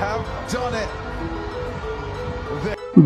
have done it.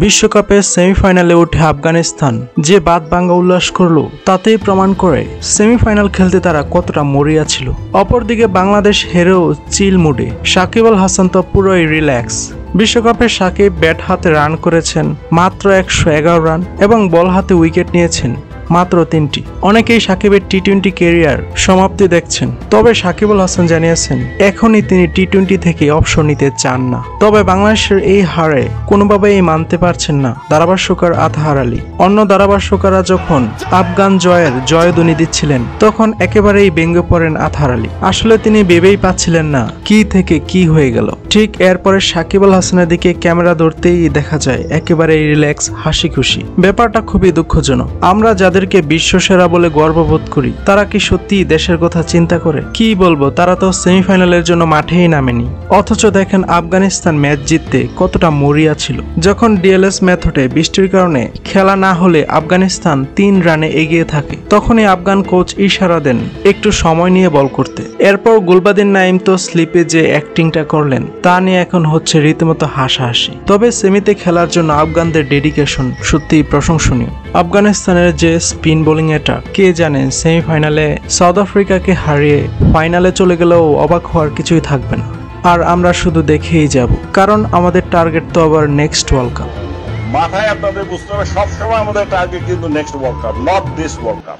বিশ্বকাপে সেমিফাইনালে উঠে আফগানিস্তান যে বাদ ভাঙ্গা উল্লাস করলো তাতেই প্রমাণ করে সেমিফাইনাল খেলতে তারা কতটা মরিয়া ছিল। অপরদিকে বাংলাদেশ হেরেও চিল মুডে, সাকিব আল হাসান তো পুরোই রিল্যাক্স। বিশ্বকাপে সাকিব ব্যাট হাতে রান করেছেন মাত্র 111 রান এবং বল হাতে উইকেট নিয়েছেন মাত্র 3টি। অনেকেই সাকিবের টি-20 ক্যারিয়ার সমাপ্তি দেখছেন, তবে সাকিব আল হাসান জানিয়েছেন এখনই তিনি টি-20 থেকে অবসর নিতে চান না। তবে বাংলাদেশের এই হারে কোনোভাবেই মানতে পারছেন না ধারাভাষ্যকার আতহার আলী। অন্য ধারাভাষ্যকাররা যখন আফগান জয়ের জয়ধ্বনি দিচ্ছিলেন তখন একেবারেই ব্যঙ্গে পড়েন আতহার আলী। আসলে তিনি ভেবেই পাচ্ছিলেন না কি থেকে কি হয়ে গেল। ঠিক এরপরে সাকিব আল হাসানের দিকে ক্যামেরা ধরতেই দেখা যায় একেবারেই রিল্যাক্স, হাসি খুশি। ব্যাপারটা খুবই দুঃখজনক। আমরা যাদেরকে বিশ্বসেরা বলে গর্ববোধ করি তারা কি সত্যি দেশের কথা চিন্তা করে? কি বলবো, তারা তো সেমিফাইনালের জন্য মাঠেই নামেনি। অথচ দেখেন আফগানিস্তান ম্যাচ জিততে কতটা মরিয়া ছিল। যখন ডিএলএস মেথডে বৃষ্টির কারণে খেলা না হলে আফগানিস্তান 3 রানে এগিয়ে থাকে, তখনই আফগান কোচ ইশারা দেন একটু সময় নিয়ে বল করতে। এরপর গুলবাদিন নাইম তো স্লিপে যে অ্যাক্টিংটা করলেন তা নিয়ে এখন হচ্ছে রীতিমতো হাসাহাসি। তবে সেমিতে খেলার জন্য আফগানদের ডেডিকেশন সত্যিই প্রশংসনীয়। আফগানিস্তানের যে স্পিন বোলিং এটা কে জানেন সেমিফাইনালে সাউথ আফ্রিকাকে হারিয়ে ফাইনালে চলে গেলেও অবাক হওয়ার কিছুই থাকবে না। আর আমরা শুধু দেখেই যাব, কারণ আমাদের টার্গেট তো আবার নেক্সট ওয়ার্ল্ড কাপ। মাথায় আপনাদের বুঝতে হবে সবসময় আমাদের টার্গেট কিন্তু next world cup, not this world cup.